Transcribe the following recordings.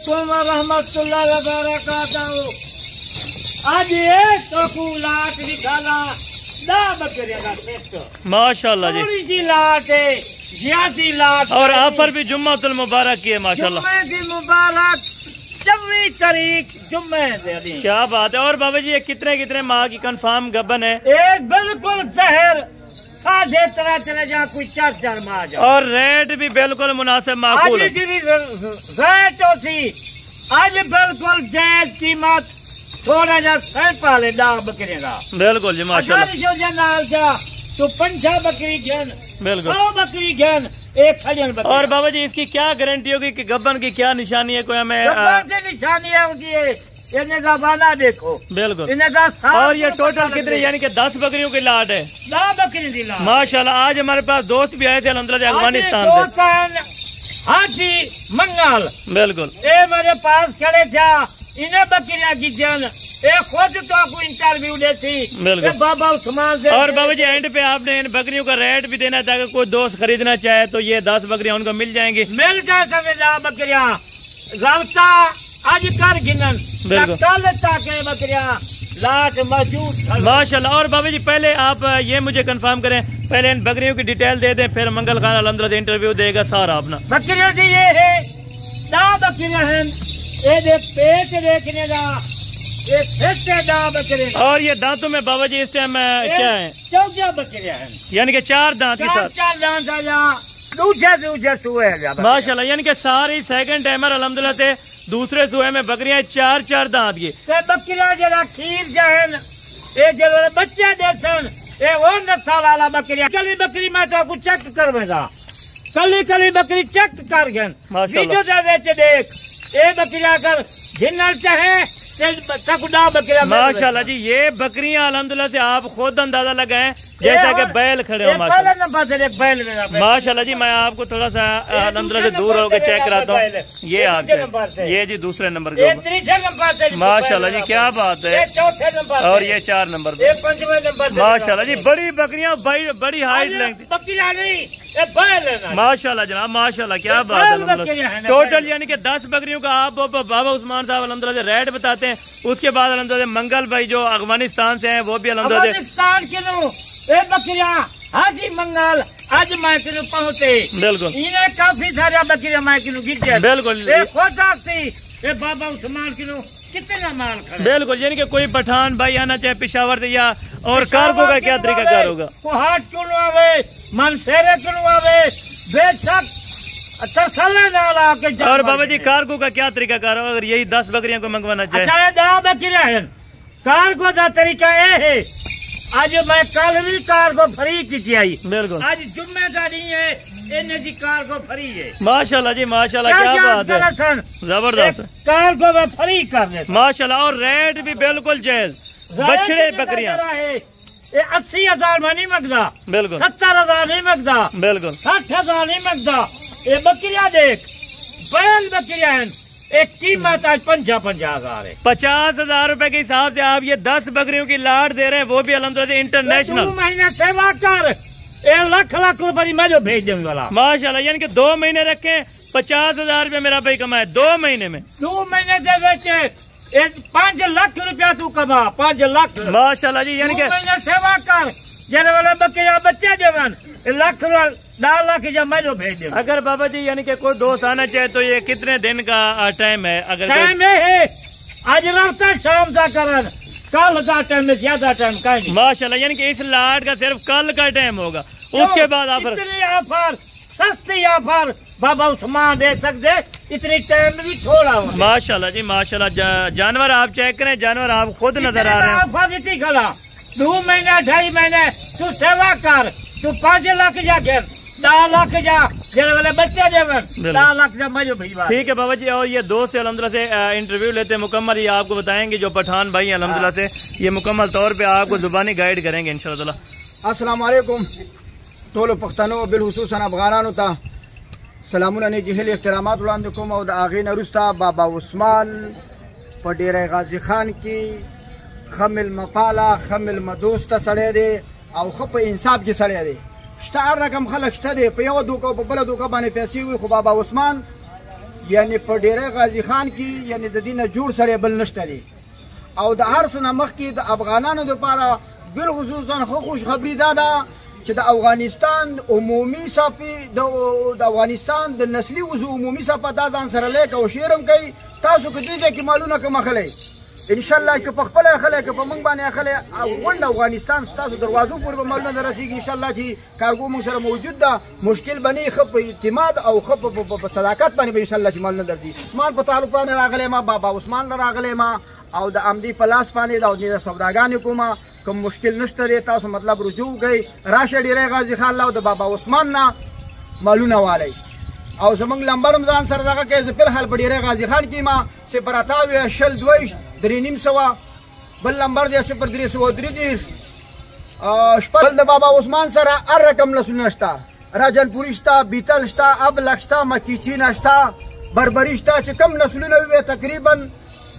रहमतुल्लाह वबरकातहू। आज एक तो लाट निकाला दा बकरिया का सेट माशाल्लाह जी, थोड़ी सी लाट है, ज्यादा लाट और ऑफर भी जुम्मतुल मुबारक की है माशाल्लाह। जुम्मे की मुबारक 24 तारीख जुम्मे दे दी। क्या बात है। और बाबा जी ये कितने कितने माह की कंफर्म गबन है? एक बिल्कुल शहर साढ़े तरह चले जा कोई 4 माह जा, और रेट भी बिल्कुल मुनासिब माकूल है। आज रेट होती आज बिल्कुल जायज कीमत, थोड़ा जा सह पाले दा बकरे का बिल्कुल जी माशाल्लाह। तो 5 बकरी घन, बिल्कुल 100 बकरी घन, एक खजन बकरी। और बाबा जी इसकी क्या गारंटी होगी कि गब्बन की क्या निशानी है? कोई हमें निशानियाँ होती है, इन्हें का वाला देखो बिल्कुल। इन्हें का और ये टोटल कितने यानी कि 10 बकरियों की लाट है? 10 बकरी की लाट माशाल्लाह। आज हमारे पास दोस्त भी आए थे अल्हम्दुलिल्लाह अफगानिस्तान से। हाजी मंगल बिल्कुल ये मेरे पास खड़े था, इन्हें बकरियां की जन खुद तो आपको इंटरव्यू देती बिल्कुल बाबा उस्मान से। और बाबा जी एंड पे आपने इन बकरियों का रेट भी देना था, कोई दोस्त खरीदना चाहे तो ये 10 बकरियां उनको मिल जाएंगी। मिल जाए बकरियां रास्ता आज कर गिनन के बकरियां लाट मौजूद माशाल्लाह। और बाबा जी पहले आप ये मुझे कंफर्म करें, पहले इन बकरियों की डिटेल दे दें, फिर मंगल खान अल्हम्दुलिल्लाह इंटरव्यू देगा सारा अपना। बकरियों की ये है 10 बकरियां हैं, ये पेट देखने का ये फिर 10 बकरे। और ये दांतों में बाबा जी इस टाइम क्या है? 14 बकरियां हैं, यानी कि 4 दांत के साथ। 4 दांत दूसरे सुए माशाल्लाह। यानी कि सारी सेकंड टाइमर अल्हम्दुलिल्लाह से दूसरे सुए में बकरियां 4 दांत की। बकरियां जरा खीर जहन ये जरा बच्चे देसन ये वो नस्ल वाला बकरियां। कली बकरी मैं तो कुछ चेक करवेगा, कली बकरी चेक कर गन माशाल्लाह। बेच देख ये बकरियां कर जिन्ना चाहे माशाल्लाह जी। ये बकरियां अल्हम्दुलिल्लाह से आप खुद अंदाजा लगाएं जैसा कि बैल खड़े हो माशाल्लाह जी। मैं आपको थोड़ा सा अल्हम्दुलिल्लाह से दूर होकर चेक कराता हूँ। ये आपके ये जी दूसरे नंबर के माशाल्लाह जी, क्या बात है। और ये 4 नंबर माशाल्लाह जी। बड़ी बकरियां बड़ी हाइट लेंथ माशाल्लाह जनाब माशाल्लाह, क्या बात है। टोटल यानी कि 10 बकरियों का आप बाबा उस्मान साहब अल्हम्दुलिल्लाह से रेट बताते हैं। उसके बाद अल्हम्दुलिल्लाह मंगल भाई जो अफगानिस्तान से हैं वो भी अल्हम्दुलिल्लाह बकरियां हाजी मंगल आज मैं पहुंचे बिल्कुल। इन्हें काफी सारा बकरियां मैं गिर बिल्कुल बाबा उस्मान कितना माल बिल्कुल। यानी कि कोई पठान भाई आना चाहे पेशावर से या और कार्गो का क्या तरीका कार होगा? कुहाट क्यों आवे, मनसेरे क्यों आवे, बेशक और बाबा जी कार्गो का क्या तरीका कार होगा अगर यही 10 बकरियां को मंगवाना चाहे? अच्छा 10 बकरियां हैं, कार्गो का तरीका ये है आज मैं कल भी कार्गो फ्री की आई बिल्कुल। आज जुम्मे का नहीं है, इन्हें जी कार्गो फ्री है माशाल्लाह जी माशाल्लाह, क्या बात है जबरदस्त। कार्गो में फ्री कर दे माशाल्लाह। और रेट भी बिल्कुल जायज। बछड़े बकरियां ये 80,000 में नहीं मंगता बिल्कुल, 70,000 नहीं मंगता बिल्कुल, 60,000 नहीं मंगता। ये बकरियां देख बैल बकरियां हैं, एक कीमत आज 50,000 है। 50,000 रुपए के हिसाब से आप ये 10 बकरियों की लाट दे रहे हैं, वो भी अल्हम्दुलिल्लाह इंटरनेशनल। 2 महीने सेवा कर 1 लाख रुपए मैं जो भेज दूंगा माशाल्लाह। यानी कि 2 महीने रखें 50,000 रुपए मेरा भाई कमाए 2 महीने में। 2 महीने से बेचे 5 लाख रुपया तू कमा 5 लाख माशाल्लाह जी। यानी कि सेवा कर जने वाले बकरियां बच्चे देवन 1 लाख 10 लाख जब मैं जो भेज दूंगा। अगर बाबा जी यानी कि कोई दोस्त आना चाहे तो ये कितने दिन का टाइम है? अगर टाइम है आज लगता शाम का करन, कल का टाइम में ज्यादा टाइम का नहीं माशाल्लाह। यानी कि इस लाट का सिर्फ कल का टाइम होगा, उसके बाद ऑफर सस्ती ऑफर बाबा उस्मान दे सकते, इतनी टाइम भी थोड़ा माशाल्लाह जी माशाल्लाह। जानवर आप चेक करें, जानवर आप खुद नजर आ रहे हैं। ऑफर इतनी खड़ा 2 महीने 2.5 महीने तू सेवा कर, तू 5 लाख जा घेर 10 लाख जा जेने वाले बच्चे देवन 10 लाख जा मैं जो भिजवा। ठीक है बाबा जी। और ये दोस्त अल्हम्दुलिल्लाह से इंटरव्यू लेते हैं मुकम्मल, ये आपको बताएंगे जो पठान भाई अल्हम्दुलिल्लाह से ये मुकम्मल तौर पे आपको जुबानी गाइड करेंगे इंशाअल्लाह। अस्सलाम वालेकुम टोलो पख्तानो बिलखुसूस अफगानानो ता सलामुन ने की एहतरामात वड़ांदे कोम और आगे नरुस्ता बाबा उस्मान पर डेरा गाजी खान की खमिल मपाला खमिल मदोस्ता सड़े दे और खप इंसाफ की सड़े दे स्टार रकम खलक दे पे दो को बल दो का बाने पैसे हुए बाबा उस्मान یعنی په ډیره غازی خان کې یعنی د دینه جوړ سره بل نشته دی او د هر څه نه مخکې د افغانانو لپاره بالخصوصا خوش خبري دا ده چې د افغانستان عمومي صافي د افغانستان د نسلي وضو عمومي صفه دا ځان سره لیک او شیرم کوي تاسو که دې ځای کې مالونه کوم اخلئ ان شاء الله که په خپل اخلئ که په موږ باندې اخلئ غونډ افغانستان ستاسو دروازو پورې به مالونه دررسېږي ان شاء الله چې کارګو موږ سره موجود ده مشکل به نه ښه په اعتماد او ښه په صداقت باندې به ان شاء الله چې مالونه درځي عثمان په تعلق باندې راغلی ما بابا عثمان نه راغلی ما او د عمدي په لاس باندې د سوداګانې کومه کوم مشکل نشته دی تاسو مطلب رجوع کوئ راشه ډیری غازي خان له د بابا عثمان نه مالونه والئ او زمونږ لمبر هم ځان سره دغه کوي زه فلحال په ډیری غازي خان کې ما 0 شل 2 درې سوه بل لمبر دی 0333 شپږ د بابا عثمان سره هر رقم نسلونه شته راجنپوري شته بیتل شته ابلک شته مکیچین شته بربري شته چې کم نسلونه وي تقریبا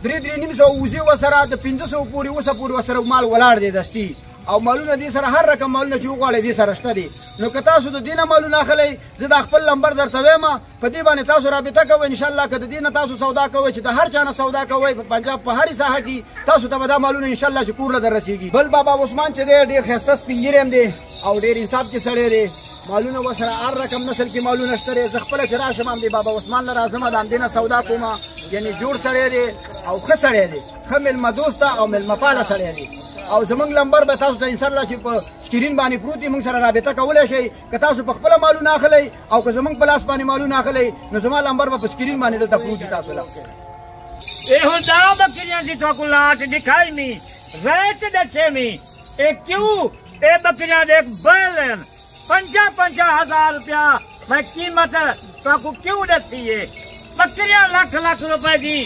3 سوه وزې وسره د 500 پورې اوسه پورې وسره مال ولاړ دی دستي او مالونه دې سره هر رقم مالونه چې وغواړئ دې سره شته دي نو که تاسو د دې نه مالونه اخلئ زه دا خپل نمبر درته وایم په دې باندې تاسو رابطه کوئ انشاءالله که د دې نه تاسو سودا کوئ چې د هر چا نه سودا کوئ په پنجاب په هرې ساحه کې تاسو ته به دا مالونه انشاءالله چې کور له در رسېږي بل بابا عثمان چې دی ډېر ښایسته سپین ږیری هم دی او ډېر انصاف کې سړی دی مالونه ورسره هر رقم نسل کې مالونه شته دی زه خپله چې راشم همدې بابا عثمان نه راځم د همدې نه سودا کومه یعنی جوړ سړی دی او ښه سړی دی ښه مېلمه دوسته او مېلمه پاله سړی دی او زمونږ لمبر به تاسو ته انشاءالله چې په سکرین باندې پروت دی موږ سره رابطه کولی شئ که تاسو په خپله مالونه اخلئ او که زمونږ په لاس باندې مالونه اخلئ نو زما لمبر به په سکرین باندې دلته پروت دی تاسو له دا بکریاں دی تو کو لاٹ دکھائی می ریٹ دچے می اے کیوں اے بکریاں دیکھ بیلن 50,000 روپیہ میں قیمت تو کو کیوں دسی ہے بکریاں لاکھ روپے دی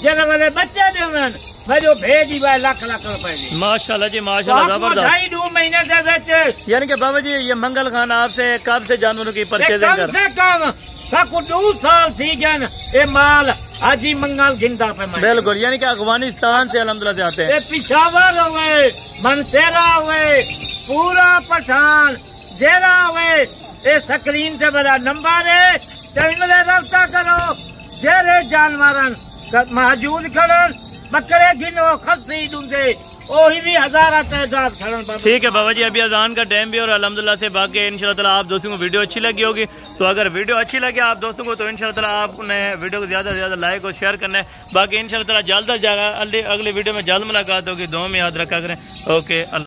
جن والے بچے دے ہن میں جو بھیجی بھائی لاکھ روپے دی ماشاءاللہ جی ماشاءاللہ زبردست 2.5 مہینے سے بیچے یعنی کہ بابا جی یہ منگل خان آپ سے کب سے جانوروں کی پرچیزنگ کر کم سے کم ساکو 2 سال تھی گن اے مال حاجی منگل گندا پہ میں بالکل یعنی کہ افغانستان سے الحمدللہ سے آتے ہیں اے پشاور ہوئے منسیرا ہوئے پورا پٹھان جیرا ہوئے اے سکرین سے بڑا نمبر ہے چینل رابطہ کرو جیرے جانورن موجود کھڑن بکرے گنو خصی دے وہی بھی ہزارہ تعداد کھڑن ٹھیک ہے بابا جی ابھی اذان کا ٹائم بھی اور الحمدللہ سے باقی انشاءاللہ تعالیٰ آپ دوستوں کو ویڈیو اچھی لگی ہوگی تو اگر ویڈیو اچھی لگے آپ دوستوں کو تو انشاءاللہ تعالیٰ آپ نے ویڈیو کو زیادہ سے زیادہ لائک اور شیئر کرنا ہے باقی انشاءاللہ تعالیٰ جلد از جلد اگلی ویڈیو میں جلد ملاقات ہوگی دعا میں یاد رکھا کریں اوکے اللہ